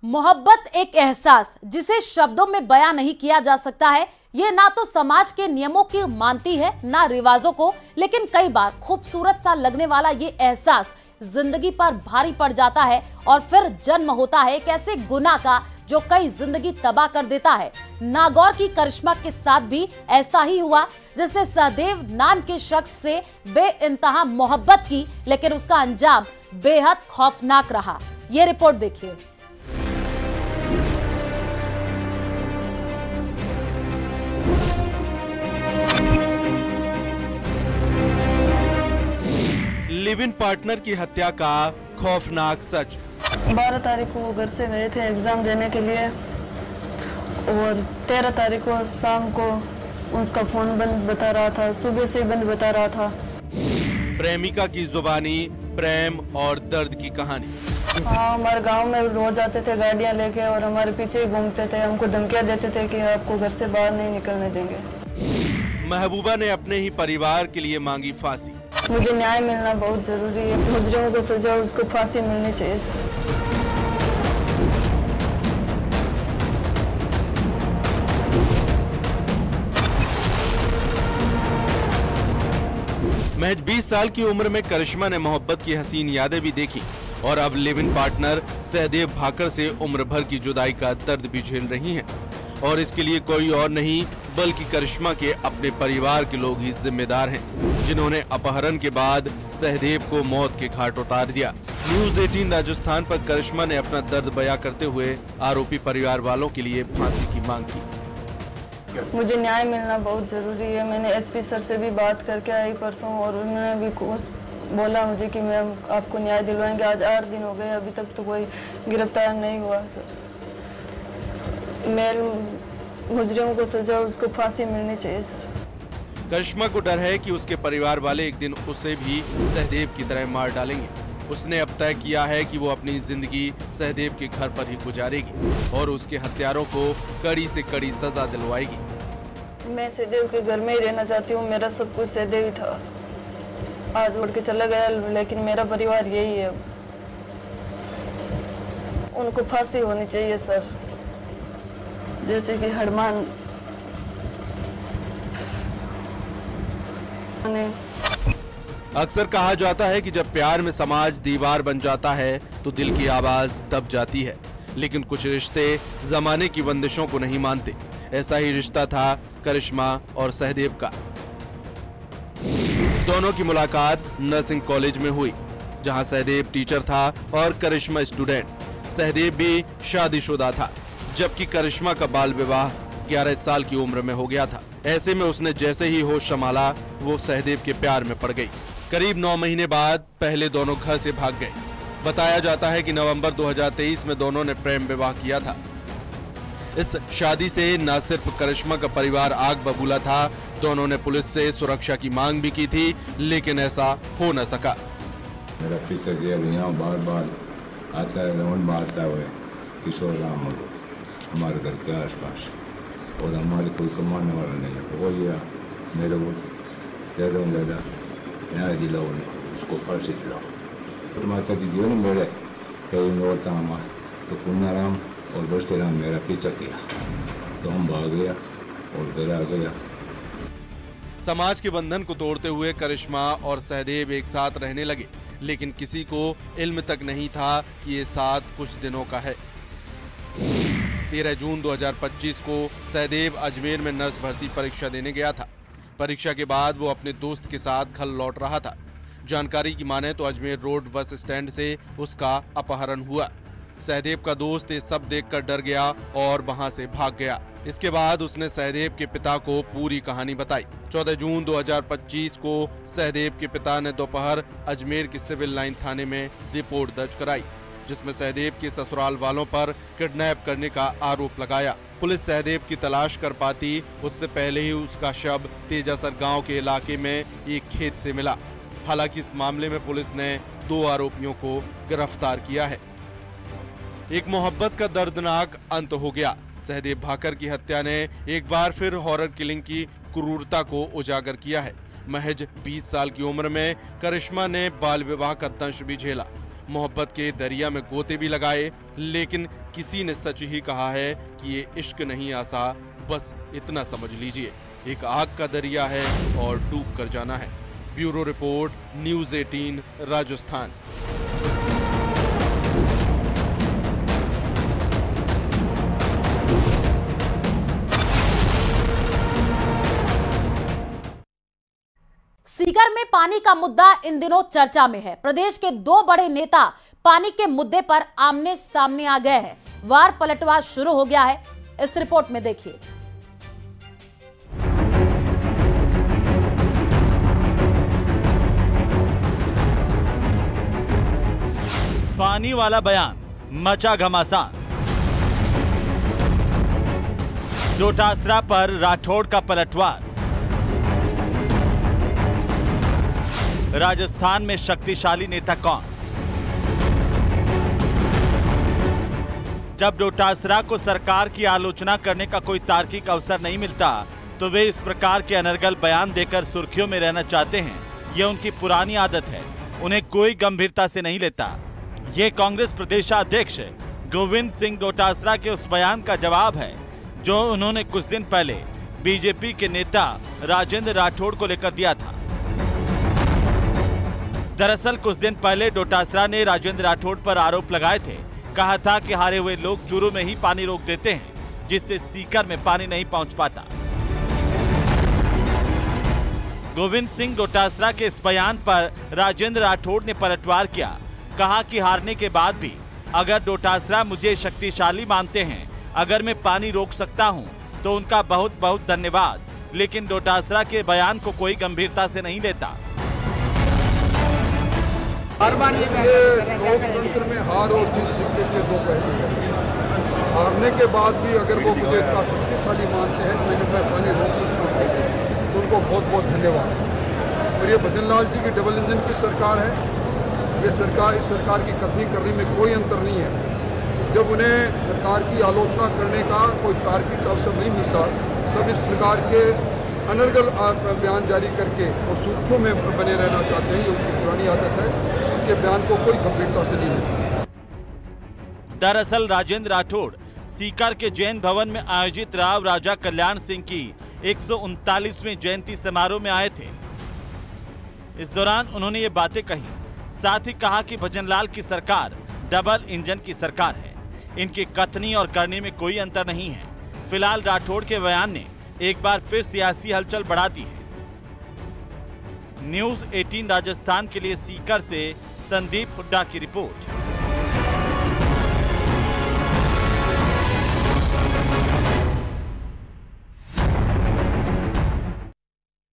मोहब्बत एक एहसास जिसे शब्दों में बयां नहीं किया जा सकता है। ये ना तो समाज के नियमों की मानती है ना रिवाजों को, लेकिन कई बार खूबसूरत सा लगने वाला ये एहसास जिंदगी पर भारी पड़ जाता है और फिर जन्म होता है एक ऐसे गुनाह का जो कई जिंदगी तबाह कर देता है। नागौर की करिश्मा के साथ भी ऐसा ही हुआ, जिसने सहदेव नाम के शख्स से बेइंतहा मोहब्बत की, लेकिन उसका अंजाम बेहद खौफनाक रहा। ये रिपोर्ट देखिए। लिव इन पार्टनर की हत्या का खौफनाक सच। 12 तारीख को वो घर से गए थे एग्जाम देने के लिए और 13 तारीख को शाम को उसका फोन बंद बता रहा था, सुबह से ही बंद बता रहा था। प्रेमिका की जुबानी प्रेम और दर्द की कहानी। हाँ, हमारे गांव में रोज आते थे गाड़ियां लेके और हमारे पीछे ही घूमते थे, हमको धमकियां देते थे कि आपको घर से बाहर नहीं निकलने देंगे। महबूबा ने अपने ही परिवार के लिए मांगी फांसी। मुझे न्याय मिलना बहुत जरूरी है, मुजरिमों को सजा, उसको फांसी मिलनी चाहिए सर। महज 20 साल की उम्र में करिश्मा ने मोहब्बत की हसीन यादें भी देखी और अब live in partner Sahdev Bhakar से उम्र भर की जुदाई का दर्द भी झेल रही हैं। और इसके लिए कोई और नहीं बल्कि करिश्मा के अपने परिवार के लोग ही जिम्मेदार हैं, जिन्होंने अपहरण के बाद सहदेव को मौत के घाट उतार दिया। न्यूज़ 18 राजस्थान पर करिश्मा ने अपना दर्द बयां करते हुए आरोपी परिवार वालों के लिए फांसी की मांग की। मुझे न्याय मिलना बहुत जरूरी है। मैंने एसपी सर से भी बात करके आई परसों और उन्होंने भी बोला मुझे कि मैं आपको न्याय दिलवाएंगे। आज 8 दिन हो गए, अभी तक तो कोई गिरफ्तार नहीं हुआ सर। मेरे मुजरिमों को सजा, उसको फांसी मिलनी चाहिए सर। करिश्मा को डर है कि उसके परिवार वाले एक दिन उसे भी सहदेव की तरह मार डालेंगे। उसने अब तय किया है कि वो अपनी जिंदगी सहदेव के घर पर ही गुजारेगी और उसके हत्यारों को कड़ी से कड़ी सजा दिलवाएगी। मैं सहदेव के घर में ही रहना चाहती हूँ, मेरा सब कुछ सहदेव ही था। आज उड़ के चला गया, लेकिन मेरा परिवार यही है। उनको फांसी होनी चाहिए सर, जैसे कि हरमान ने। अक्सर कहा जाता है कि जब प्यार में समाज दीवार बन जाता है तो दिल की आवाज दब जाती है, लेकिन कुछ रिश्ते जमाने की बंदिशों को नहीं मानते। ऐसा ही रिश्ता था करिश्मा और सहदेव का। दोनों की मुलाकात नर्सिंग कॉलेज में हुई, जहां सहदेव टीचर था और करिश्मा स्टूडेंट। सहदेव भी शादीशुदा था, जबकि करिश्मा का बाल विवाह 11 साल की उम्र में हो गया था। ऐसे में उसने जैसे ही होश संभाला वो सहदेव के प्यार में पड़ गई। करीब 9 महीने बाद पहले दोनों घर से भाग गए। बताया जाता है कि नवंबर 2023 में दोनों ने प्रेम विवाह किया था। इस शादी से न सिर्फ करिश्मा का परिवार आग बबूला था, दोनों ने पुलिस से सुरक्षा की मांग भी की थी, लेकिन ऐसा हो न सका। मेरा पीछे किया यहाँ बार बार आता है, राउंड मारता हुआ किशोर राम हमारे घर के आसपास, और हमारे कोई कमाने वाला नहीं है। वो ये मेरे को ज़्यादा न्याय दिलाओ, उसको फांसी दिलाओ। माता जी दियो ना मेरे कई औरता तो पुन्नाराम और बरसेराम मेरा पीछा किया, तो हम भाग गया और घर आ गया। समाज के बंधन को तोड़ते हुए करिश्मा और सहदेव एक साथ रहने लगे, लेकिन किसी को इल्म तक नहीं था कि ये साथ कुछ दिनों का है। 13 जून 2025 को सहदेव अजमेर में नर्स भर्ती परीक्षा देने गया था। परीक्षा के बाद वो अपने दोस्त के साथ घर लौट रहा था। जानकारी की माने तो अजमेर रोड बस स्टैंड से उसका अपहरण हुआ। सहदेव का दोस्त ये सब देखकर डर गया और वहां से भाग गया। इसके बाद उसने सहदेव के पिता को पूरी कहानी बताई। 14 जून 2025 को सहदेव के पिता ने दोपहर अजमेर के सिविल लाइन थाने में रिपोर्ट दर्ज कराई, जिसमें सहदेव के ससुराल वालों पर किडनैप करने का आरोप लगाया। पुलिस सहदेव की तलाश कर पाती उससे पहले ही उसका शव तेजासर गांव के इलाके में एक खेत से मिला। हालांकि इस मामले में पुलिस ने 2 आरोपियों को गिरफ्तार किया है। एक मोहब्बत का दर्दनाक अंत हो गया। सहदेव भाकर की हत्या ने एक बार फिर हॉरर किलिंग की क्रूरता को उजागर किया है। महज 20 साल की उम्र में करिश्मा ने बाल विवाह का दंश भी झेला मोहब्बत के दरिया में गोते भी लगाए, लेकिन किसी ने सच ही कहा है कि ये इश्क नहीं आसा, बस इतना समझ लीजिए, एक आग का दरिया है और डूब कर जाना है। Bureau report, news 18 Rajasthan. Sikar में पानी का मुद्दा इन दिनों चर्चा में है। प्रदेश के दो बड़े नेता पानी के मुद्दे पर आमने सामने आ गए हैं। वार पलटवार शुरू हो गया है। इस रिपोर्ट में देखिए। पानी वाला बयान मचा घमासान। डोटासरा पर राठौड़ का पलटवार। राजस्थान में शक्तिशाली नेता कौन? जब डोटासरा को सरकार की आलोचना करने का कोई तार्किक अवसर नहीं मिलता तो वे इस प्रकार के अनर्गल बयान देकर सुर्खियों में रहना चाहते हैं। यह उनकी पुरानी आदत है, उन्हें कोई गंभीरता से नहीं लेता। ये कांग्रेस प्रदेशाध्यक्ष गोविंद सिंह डोटासरा के उस बयान का जवाब है जो उन्होंने कुछ दिन पहले बीजेपी के नेता राजेंद्र राठौड़ को लेकर दिया था। दरअसल कुछ दिन पहले डोटासरा ने राजेंद्र राठौड़ पर आरोप लगाए थे। कहा था कि हारे हुए लोग चूरू में ही पानी रोक देते हैं, जिससे सीकर में पानी नहीं पहुंच पाता। गोविंद सिंह डोटासरा के इस बयान पर राजेंद्र राठौड़ ने पलटवार किया। कहा कि हारने के बाद भी अगर डोटासरा मुझे शक्तिशाली मानते हैं, अगर मैं पानी रोक सकता हूं, तो उनका बहुत बहुत धन्यवाद, लेकिन डोटासरा के बयान को कोई गंभीरता से नहीं लेता। लोकतंत्र में हार और जीत सिक्के के दो पहलू हैं। हारने के बाद भी अगर वो मुझे इतना शक्तिशाली मानते हैं कि मैं पानी रोक सकता हूँ, तो उनको बहुत बहुत धन्यवाद। और ये भजन लाल जी की डबल इंजन की सरकार है। ये सरकार, इस सरकार की कथनी करने में कोई अंतर नहीं है। जब उन्हें सरकार की आलोचना करने का कोई तार्किक अवसर नहीं मिलता, तब इस प्रकार के अनर्गल बयान जारी करके और सुर्खियों में बने रहना चाहते हैं। ये उनकी पुरानी आदत है, उनके बयान को कोई गंभीरता से नहीं लेते। दरअसल राजेंद्र राठौड़ सीकर के जैन भवन में आयोजित राव राजा कल्याण सिंह की 139वीं जयंती समारोह में आए थे। इस दौरान उन्होंने ये बातें कही। साथ ही कहा कि भजनलाल की सरकार डबल इंजन की सरकार है। इनकी कथनी और करनी में कोई अंतर नहीं है। फिलहाल राठौड़ के बयान ने एक बार फिर सियासी हलचल बढ़ा दी है। न्यूज़ 18 राजस्थान के लिए सीकर से संदीप हुड्डा की रिपोर्ट।